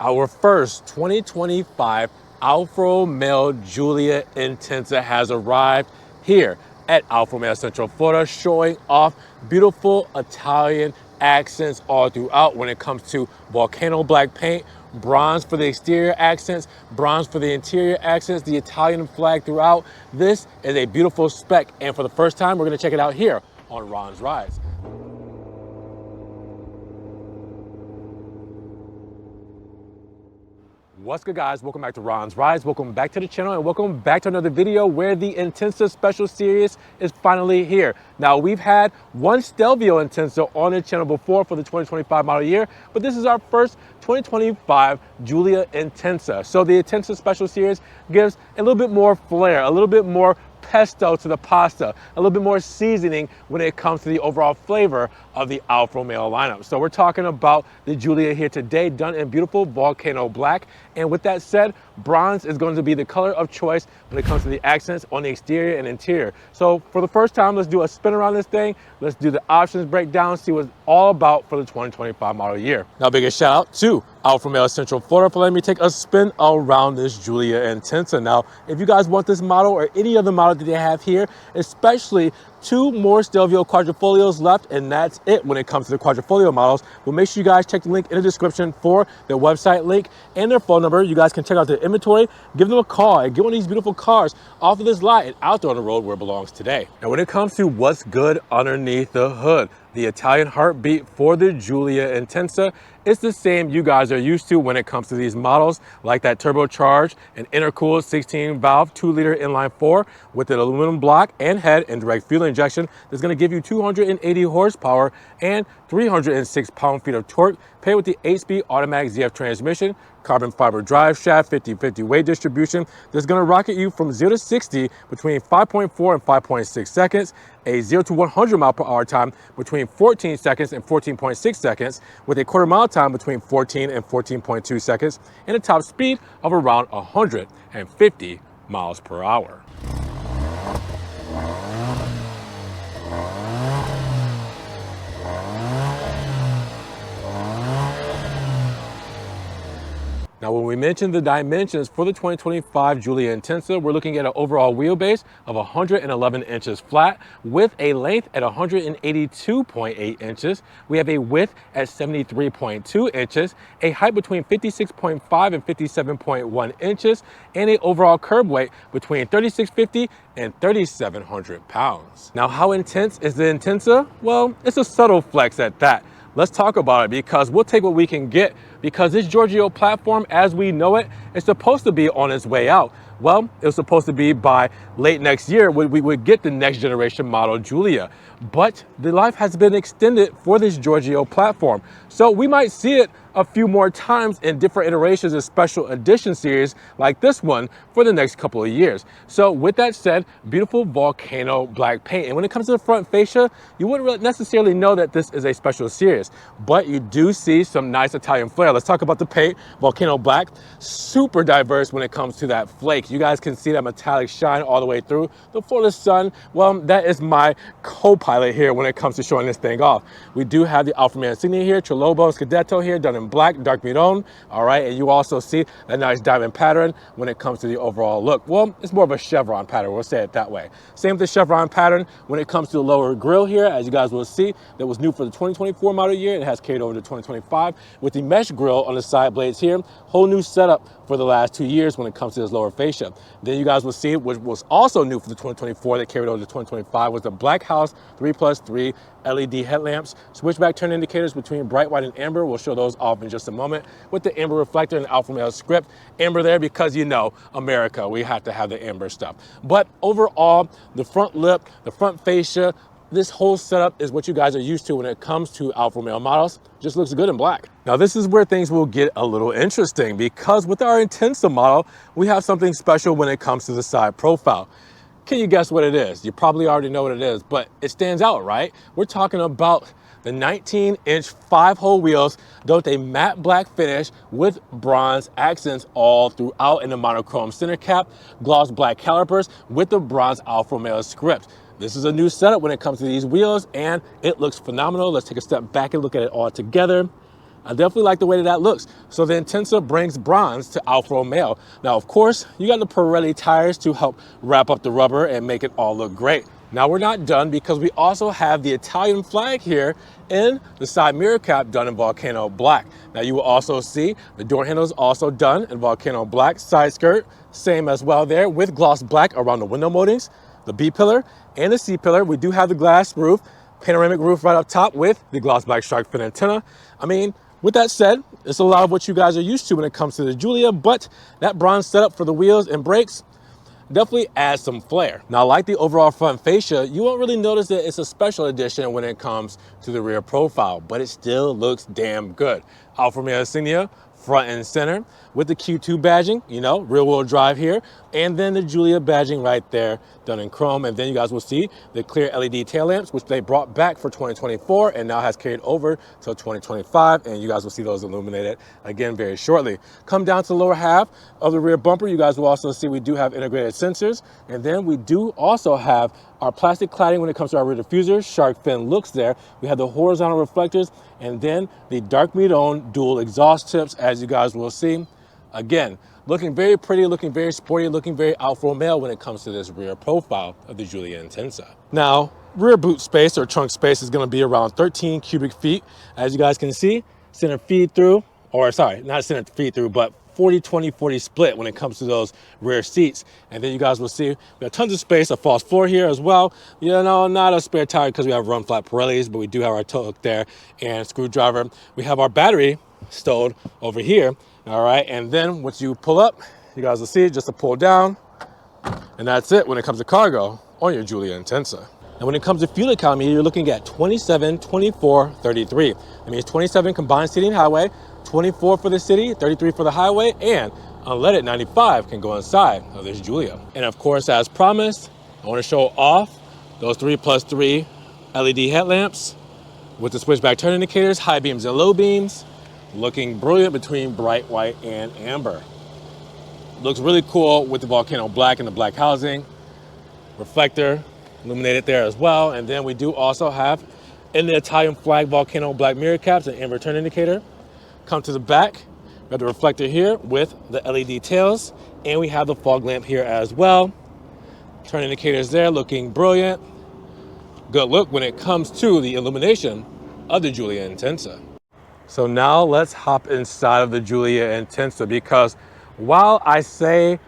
Our first 2025 Alfa Romeo Giulia INTENSA has arrived here at Alfa Romeo Central Florida, showing off beautiful Italian accents all throughout when it comes to volcano black paint, bronze for the exterior accents, bronze for the interior accents, the Italian flag throughout. This is a beautiful spec, and for the first time, we're gonna check it out here on Ron's Rides. What's good, guys? Welcome back to Ron's Rides. Welcome back to the channel, and welcome back to another video where the Intensa Special Series is finally here. Now, we've had one Stelvio Intensa on the channel before for the 2025 model year, but this is our first 2025 Giulia Intensa. So the Intensa Special Series gives a little bit more flair, a little bit more pesto to the pasta, a little bit more seasoning when it comes to the overall flavor of the Alfa Romeo lineup. So we're talking about the Giulia here today, done in beautiful volcano black. And with that said, bronze is going to be the color of choice when it comes to the accents on the exterior and interior. So for the first time, let's do a spin around this thing. Let's do the options breakdown, see what it's all about for the 2025 model year. Now, biggest shout out to Alfa Romeo Central Florida for letting me take a spin around this Giulia Intensa. Now, if you guys want this model or any other model that they have here, especially two more Stelvio quadrifolios left, and that's it when it comes to the quadrifolio models. We'll make sure you guys check the link in the description for their website link and their phone number. You guys can check out their inventory, give them a call, and get one of these beautiful cars off of this lot and out there on the road where it belongs today. And when it comes to what's good underneath the hood, the Italian heartbeat for the Giulia Intensa, it's the same you guys are used to when it comes to these models, like that turbocharged and intercooled 16-valve 2-liter inline 4 with an aluminum block and head and direct fuel injection that's going to give you 280 horsepower and 306 pound-feet of torque, paired with the 8-speed automatic ZF transmission, carbon fiber drive shaft, 50-50 weight distribution that's going to rocket you from 0 to 60 between 5.4 and 5.6 seconds, a 0 to 100 mile per hour time between 14 seconds and 14.6 seconds, with a quarter mile time between 14 and 14.2 seconds, and a top speed of around 150 miles per hour. Now, when we mention the dimensions for the 2025 Giulia Intensa, we're looking at an overall wheelbase of 111 inches flat with a length at 182.8 inches. We have a width at 73.2 inches, a height between 56.5 and 57.1 inches, and an overall curb weight between 3,650 and 3,700 pounds. Now, how intense is the Intensa? Well, it's a subtle flex at that. Let's talk about it, because we'll take what we can get, because this Giorgio platform, as we know it, is supposed to be on its way out. Well, it was supposed to be by late next year when we would get the next generation model Giulia, but the life has been extended for this Giorgio platform. So we might see it a few more times in different iterations of special edition series like this one for the next couple of years. So with that said, beautiful volcano black paint. And when it comes to the front fascia, you wouldn't really necessarily know that this is a special series, but you do see some nice Italian flair. Let's talk about the paint. Volcano black, super diverse when it comes to that flake. You guys can see that metallic shine all the way through. The Florida sun, well, that is my co-pilot here when it comes to showing this thing off. We do have the Alfa Romeo insignia here, Trilobo Scudetto here, done in black, dark Miron, all right, and you also see a nice diamond pattern when it comes to the overall look. Well, it's more of a chevron pattern, we'll say it that way. Same with the chevron pattern when it comes to the lower grille here, as you guys will see, that was new for the 2024 model year. It has carried over to 2025 with the mesh grille on the side blades here. Whole new setup for the last 2 years when it comes to this lower fascia. Then you guys will see, which was also new for the 2024 that carried over to 2025, was the Black House 3+3 LED headlamps, switchback turn indicators between bright white and amber. We'll show those off in just a moment, with the amber reflector and Alfa Romeo script. Amber there because, you know, America, we have to have the amber stuff. But overall, the front lip, the front fascia, this whole setup is what you guys are used to when it comes to Alfa Romeo models. Just looks good in black. Now, this is where things will get a little interesting, because with our Intensa model, we have something special when it comes to the side profile. Can you guess what it is? You probably already know what it is, but it stands out, right? We're talking about the 19-inch 5-hole wheels done with a matte black finish with bronze accents all throughout in the monochrome center cap, gloss black calipers with the bronze Alfa Romeo script. This is a new setup when it comes to these wheels, and it looks phenomenal. Let's take a step back and look at it all together. I definitely like the way that looks. So the Intensa brings bronze to Alfa Romeo. Now, of course, you got the Pirelli tires to help wrap up the rubber and make it all look great. Now we're not done because we also have the Italian flag here in the side mirror cap done in Volcano Black. Now you will also see the door handles also done in Volcano Black. Side skirt, same as well there with gloss black around the window moldings, the B pillar and the C pillar. We do have the glass roof, panoramic roof right up top with the gloss black shark fin antenna. I mean, with that said, it's a lot of what you guys are used to when it comes to the Giulia, but that bronze setup for the wheels and brakes definitely adds some flair. Now, like the overall front fascia, you won't really notice that it's a special edition when it comes to the rear profile, but it still looks damn good. Alfa Romeo insignia, front and center, with the Q2 badging, you know, rear wheel drive here, and then the Giulia badging right there, done in chrome. And then you guys will see the clear LED tail lamps, which they brought back for 2024 and now has carried over till 2025. And you guys will see those illuminated again very shortly. Come down to the lower half of the rear bumper, you guys will also see we do have integrated sensors. And then we do also have our plastic cladding when it comes to our rear diffuser, shark fin looks there. We have the horizontal reflectors and then the dark meat-on dual exhaust tips, as you guys will see. Again, looking very pretty, looking very sporty, looking very Alfa Romeo when it comes to this rear profile of the Giulia Intensa. Now, rear boot space or trunk space is going to be around 13 cubic feet. As you guys can see, center feed through, or sorry, not center feed through, but 40-20-40 split when it comes to those rear seats. And then you guys will see we have tons of space, a false floor here as well. You know, not a spare tire because we have run flat Pirellis, but we do have our tow hook there and screwdriver. We have our battery stowed over here. All right, and then once you pull up, you guys will see just a pull down, and that's it when it comes to cargo on your Giulia Intensa. And when it comes to fuel economy, you're looking at 27, 24, 33. That means 27 combined city and highway, 24 for the city, 33 for the highway, and unleaded 95 can go inside of this Giulia. And of course, as promised, I want to show off those 3+3 LED headlamps with the switchback turn indicators, high beams and low beams, looking brilliant between bright white and amber. Looks really cool with the Volcano Black and the black housing. Reflector illuminated there as well. And then we do also have in the Italian flag Volcano Black mirror caps and amber turn indicator. Come to the back, we have the reflector here with the LED tails, and we have the fog lamp here as well. Turn indicators there looking brilliant. Good look when it comes to the illumination of the Giulia Intensa. So now let's hop inside of the Giulia Intensa, because while I say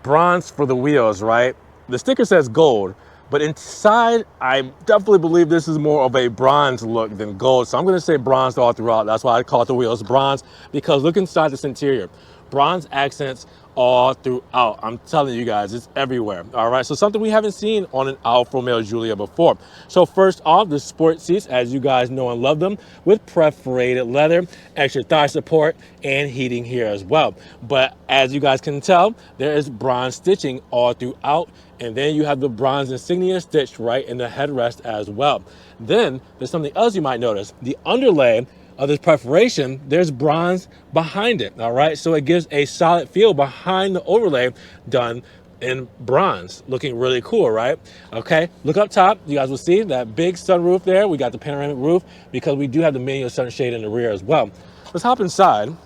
bronze for the wheels, right? The sticker says gold, but inside I definitely believe this is more of a bronze look than gold. So I'm gonna say bronze all throughout. That's why I call it the wheels bronze, because look inside this interior. Bronze accents all throughout. I'm telling you guys, it's everywhere. All right, so something we haven't seen on an Alfa Romeo Giulia before. So first off, the sport seats, as you guys know and love them, with perforated leather, extra thigh support, and heating here as well. But as you guys can tell, there is bronze stitching all throughout, and then you have the bronze insignia stitched right in the headrest as well. Then there's something else you might notice. The underlay of this perforation, there's bronze behind it, all right? So it gives a solid feel behind the overlay done in bronze, looking really cool, right? Okay, look up top, you guys will see that big sunroof there. We got the panoramic roof because we do have the manual sunshade in the rear as well. Let's hop inside,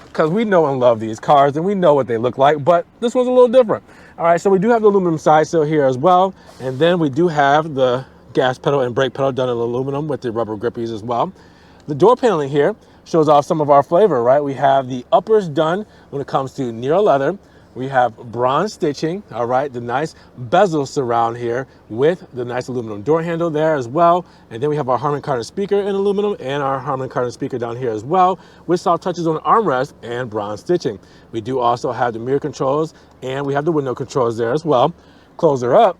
because we know and love these cars and we know what they look like, but this one's a little different. All right, so we do have the aluminum side sill here as well, and then we do have the gas pedal and brake pedal done in aluminum with the rubber grippies as well. The door paneling here shows off some of our flavor, right? We have the uppers done when it comes to Nero leather. We have bronze stitching, all right? The nice bezel surround here with the nice aluminum door handle there as well. And then we have our Harman Kardon speaker in aluminum and our Harman Kardon speaker down here as well with soft touches on the armrest and bronze stitching. We do also have the mirror controls and we have the window controls there as well. Close her up.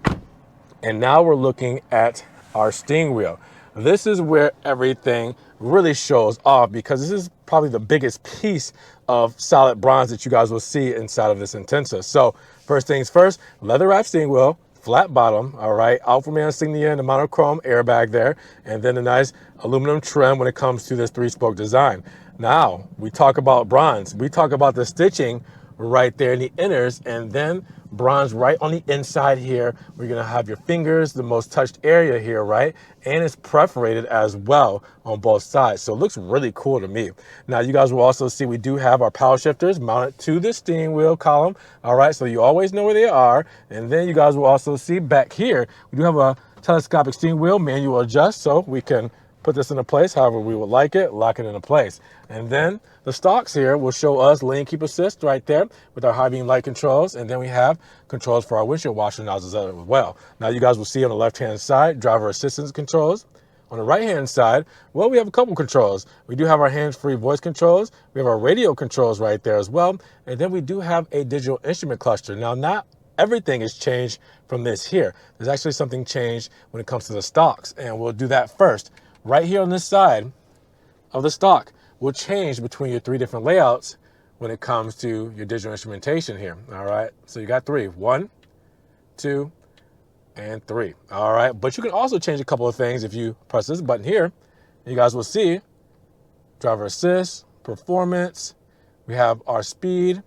And now we're looking at our steering wheel. This is where everything really shows off, because this is probably the biggest piece of solid bronze that you guys will see inside of this Intensa. So first things first, leather wrapped steering wheel, flat bottom, all right, Alfa Romeo insignia and the monochrome airbag there, and then a nice aluminum trim when it comes to this 3-spoke design. Now we talk about bronze, we talk about the stitching right there in the inners, and then bronze right on the inside here. We're gonna have your fingers, the most touched area here, right? And it's perforated as well on both sides. So it looks really cool to me. Now you guys will also see we do have our power shifters mounted to the steering wheel column. All right, so you always know where they are. And then you guys will also see back here, we do have a telescopic steering wheel, manual adjust, so we can put this into place however we would like it, lock it into place. And then the stalks here will show us lane keep assist right there with our high beam light controls. And then we have controls for our windshield washer nozzles as well. Now you guys will see on the left-hand side, driver assistance controls. On the right-hand side, well, we have a couple controls. We do have our hands-free voice controls. We have our radio controls right there as well. And then we do have a digital instrument cluster. Now, not everything is changed from this here. There's actually something changed when it comes to the stalks. And we'll do that first. Right here on this side of the stalk will change between your three different layouts when it comes to your digital instrumentation here. All right, so you got three, 1, 2, and 3. All right, but you can also change a couple of things if you press this button here. You guys will see driver assist, performance, we have our speed,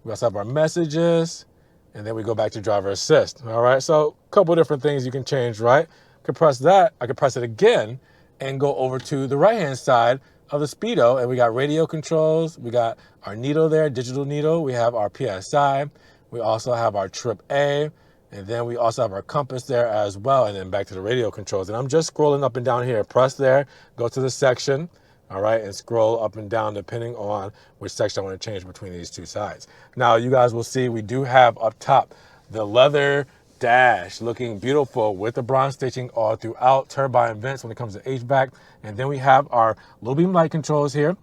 we also have our messages, and then we go back to driver assist. All right, so a couple of different things you can change, right? I could press that, I could press it again and go over to the right-hand side of the speedo, and we got radio controls, we got our needle there, digital needle, we have our PSI, we also have our trip A, and then we also have our compass there as well, and then back to the radio controls. And I'm just scrolling up and down here. Press there, go to the section, all right, and scroll up and down depending on which section I want to change between these two sides. Now, you guys will see we do have up top the leather dash looking beautiful with the bronze stitching all throughout, turbine vents when it comes to HVAC. And then we have our low beam light controls here.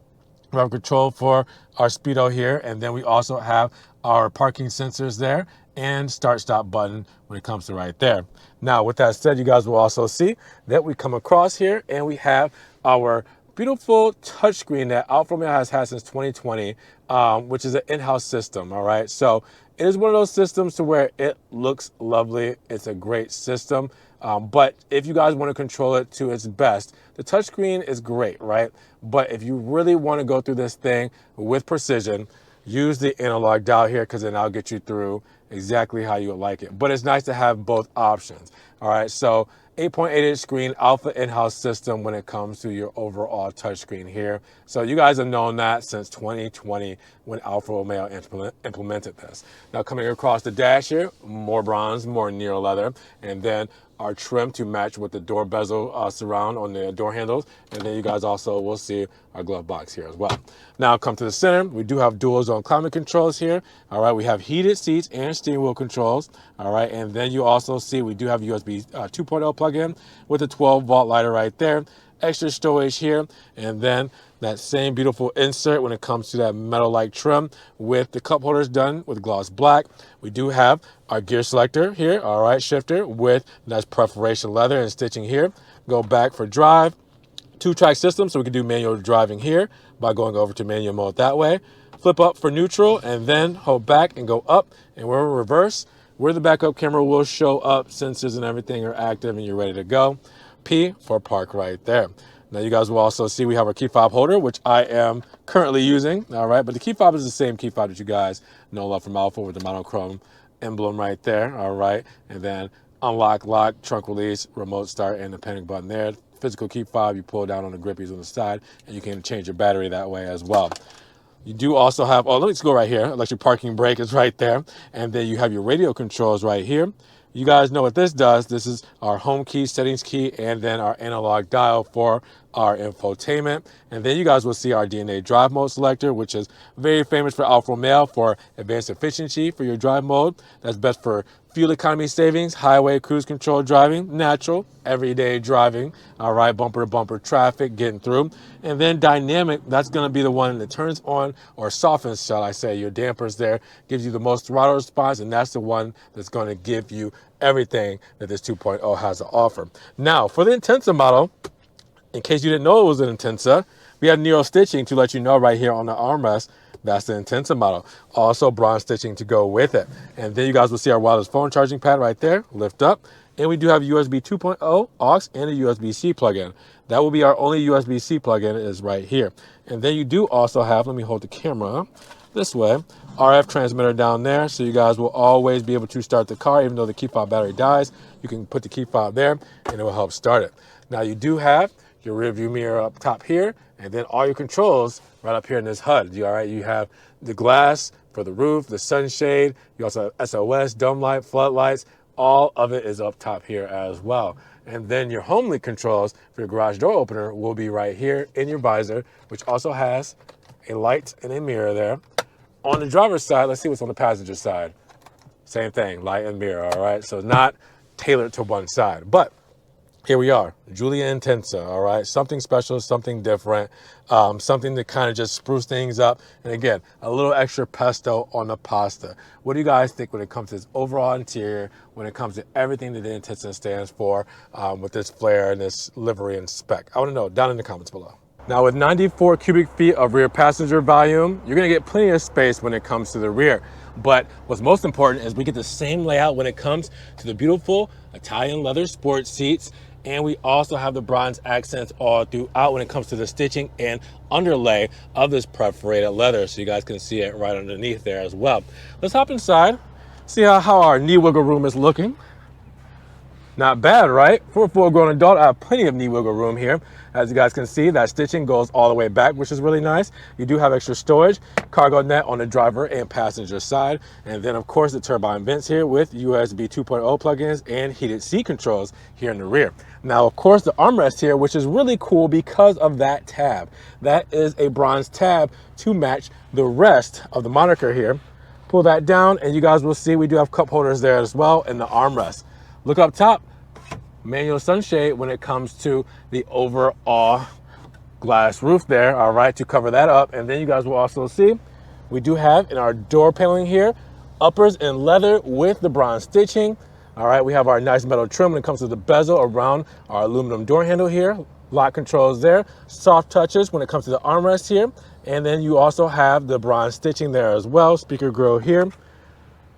We have control for our speedo here, and then we also have our parking sensors there and start stop button when it comes to right there. Now, with that said, you guys will also see that we come across here and we have our beautiful touchscreen that Alfa Romeo has had since 2020, which is an in-house system. All right, so it is one of those systems to where it looks lovely. It's a great system. But if you guys want to control it to its best, the touchscreen is great, right? But if you really want to go through this thing with precision, use the analog dial here, because then I'll get you through exactly how you would like it. But it's nice to have both options. All right, so 8.8-inch screen, Alfa in-house system when it comes to your overall touchscreen here. So you guys have known that since 2020 when Alfa Romeo implemented this. Now coming across the dash here, more bronze, more near leather, and then our trim to match with the door bezel surround on the door handles. And then you guys also will see our glove box here as well. Now come to the center, we do have dual zone climate controls here. All right, we have heated seats and steering wheel controls. All right, and then you also see we do have USB 2.0 plug-in with a 12-volt lighter right there. Extra storage here, and then that same beautiful insert when it comes to that metal-like trim with the cup holders done with gloss black. We do have our gear selector here, all right, shifter with nice perforation leather and stitching here. Go back for drive, 2-track system, so we can do manual driving here by going over to manual mode that way. Flip up for neutral, and then hold back and go up, and we're in reverse, where the backup camera will show up, sensors and everything are active, and you're ready to go. P for park right there. Now you guys will also see we have our key fob holder, which I am currently using, all right? But the key fob is the same key fob that you guys know love from Alfa with the monochrome emblem right there, all right? And then unlock, lock, trunk release, remote start, and the panic button there. Physical key fob, you pull down on the grippies on the side, and you can change your battery that way as well. You do also have, oh, let me just go right here. Electric parking brake is right there. And then you have your radio controls right here. You guys know what this does. This is our home key, settings key, and then our analog dial for our infotainment. And then you guys will see our DNA drive mode selector, which is very famous for Alfa Romeo for advanced efficiency for your drive mode. That's best for fuel economy savings, highway cruise control driving, natural, everyday driving, all right, bumper to bumper traffic, getting through. And then dynamic, that's gonna be the one that turns on or softens, shall I say, your dampers there, gives you the most throttle response, and that's the one that's gonna give you everything that this 2.0 has to offer. Now, for the Intensa model, in case you didn't know it was an Intensa, we have Neo stitching to let you know right here on the armrest. That's the Intensa model. Also bronze stitching to go with it. And then you guys will see our wireless phone charging pad right there. Lift up. And we do have USB 2.0 aux and a USB-C plug-in. That will be our only USB-C plug-in is right here. And then you do also have, let me hold the camera up this way, RF transmitter down there. So you guys will always be able to start the car. Even though the key fob battery dies, you can put the key fob there and it will help start it. Now you do have your rear view mirror up top here, and then all your controls right up here in this HUD. You have the glass for the roof, the sunshade. You also have SOS, dome light, floodlights. All of it is up top here as well. And then your home link controls for your garage door opener will be right here in your visor, which also has a light and a mirror there. On the driver's side, let's see what's on the passenger side. Same thing, light and mirror, all right? So not tailored to one side, but here we are, Giulia Intensa, all right? Something special, something different, something to kind of just spruce things up. And again, a little extra pesto on the pasta. What do you guys think when it comes to this overall interior, when it comes to everything that the Intensa stands for with this flare and this livery and spec? I want to know down in the comments below. Now with 94 cubic feet of rear passenger volume, you're gonna get plenty of space when it comes to the rear. But what's most important is we get the same layout when it comes to the beautiful Italian leather sports seats. And we also have the bronze accents all throughout when it comes to the stitching and underlay of this perforated leather. So you guys can see it right underneath there as well. Let's hop inside, see how our knee wiggle room is looking. Not bad, right? For a full-grown adult, I have plenty of knee wiggle room here. As you guys can see, that stitching goes all the way back, which is really nice. You do have extra storage, cargo net on the driver and passenger side. And then, of course, the turbine vents here with USB 2.0 plugins and heated seat controls here in the rear. Now, of course, the armrest here, which is really cool because of that tab. That is a bronze tab to match the rest of the moniker here. Pull that down, and you guys will see we do have cup holders there as well in the armrest. Look up top, manual sunshade when it comes to the overall glass roof there, all right, to cover that up. And then you guys will also see we do have in our door paneling here, uppers in leather with the bronze stitching. All right, we have our nice metal trim when it comes to the bezel around our aluminum door handle here, lock controls there, soft touches when it comes to the armrest here. And then you also have the bronze stitching there as well, speaker grill here.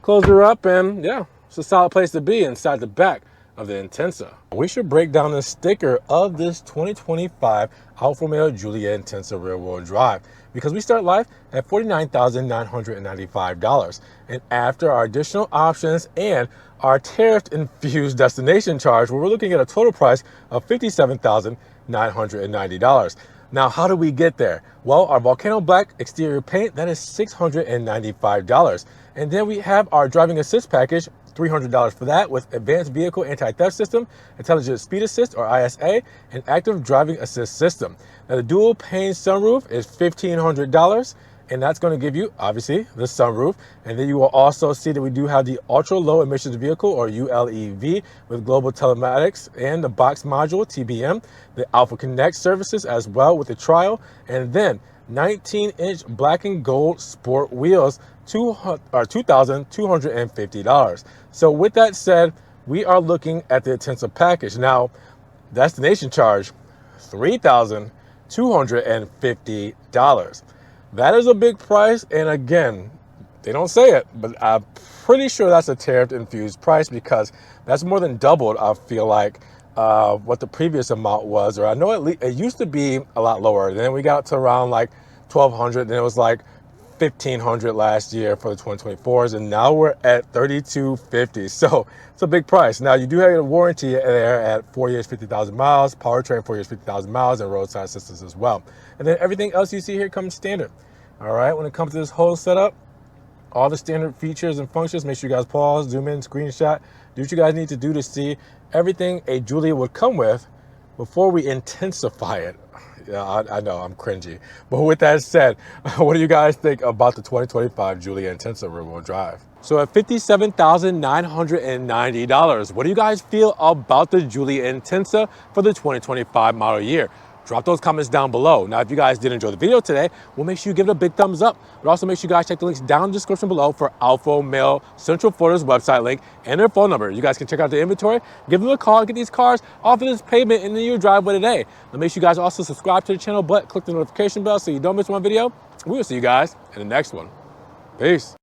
Close her up and yeah, it's a solid place to be inside the back of the Intensa. We should break down the sticker of this 2025 Alfa Romeo Giulia Intensa rear-wheel drive because we start life at $49,995. And after our additional options and our tariff-infused destination charge, we're looking at a total price of $57,990. Now, how do we get there? Well, our Volcano Black exterior paint, that is $695. And then we have our driving assist package, $300 for that with advanced vehicle anti-theft system, intelligent speed assist or ISA, and active driving assist system. Now the dual pane sunroof is $1,500, and that's going to give you obviously the sunroof. And then you will also see that we do have the ultra low emissions vehicle or ULEV with global telematics and the box module TBM, the Alpha Connect services as well with the trial, and then 19-inch black and gold sport wheels, $2,250. So with that said, we are looking at the Intensa package. Now, destination charge, $3,250. That is a big price, and again, they don't say it, but I'm pretty sure that's a tariff-infused price because that's more than doubled, I feel like, what the previous amount was. Or I know it used to be a lot lower. Then we got to around like $1,200, then it was like $1,500 last year for the 2024s, and now we're at $3,250. So it's a big price. Now you do have a warranty there at 4 years, 50,000 miles, powertrain 4 years, 50,000 miles, and roadside assistance as well. And then everything else you see here comes standard. All right, when it comes to this whole setup, all the standard features and functions, make sure you guys pause, zoom in, screenshot, do what you guys need to do to see everything a Giulia would come with before we intensify it. Yeah, I know, I'm cringy. But with that said, what do you guys think about the 2025 Giulia Intensa rear-wheel drive? So at $57,990, what do you guys feel about the Giulia Intensa for the 2025 model year? Drop those comments down below. Now, if you guys did enjoy the video today, well, make sure you give it a big thumbs up. But also make sure you guys check the links down in the description below for Alfa Romeo Central Florida's website link and their phone number. You guys can check out the inventory, give them a call, and get these cars off of this pavement in your driveway today. Now, make sure you guys also subscribe to the channel, but click the notification bell so you don't miss one video. We will see you guys in the next one. Peace.